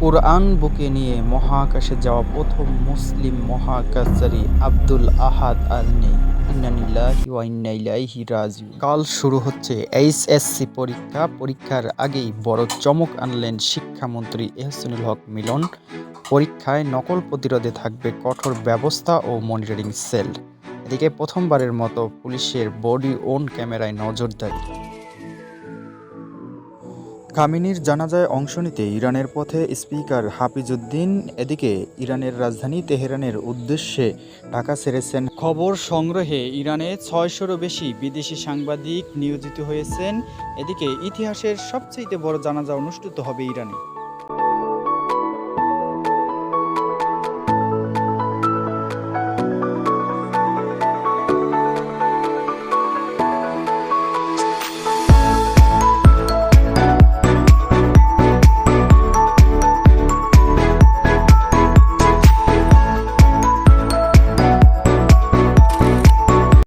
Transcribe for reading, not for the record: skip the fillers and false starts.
কোরআন বুকে নিয়ে মহাকাশে যাওয়া প্রথম মুসলিম মহাকাশচারী আব্দুল আহাদ আল নেই। ইন্না লিল্লাহি ওয়া ইন্না ইলাইহি রাজিউন। কাল শুরু হচ্ছে এইচএসসি পরীক্ষা। পরীক্ষার আগেই বড় চমক আনলেন শিক্ষামন্ত্রী এহসানুল হক মিলন। পরীক্ষায় নকল প্রতিরোধে থাকবে কঠোর ব্যবস্থা ও মনিটরিং সেল। এদিকে প্রথমবারের মতো পুলিশের বডি ওন ক্যামেরায় নজরদারি। খামেনির জানাজায় অংশ নিতে ইরানের পথে স্পিকার হাফিজউদ্দিন। এদিকে ইরানের রাজধানী তেহরানের উদ্দেশ্যে ঢাকা ছেড়েছেন। খবর সংগ্রহে ইরানে ৬০০-রও বেশি বিদেশি সাংবাদিক নিয়োজিত হয়েছেন। এদিকে ইতিহাসের সবচেয়ে বড় জানাজা অনুষ্ঠিত হবে ইরানে।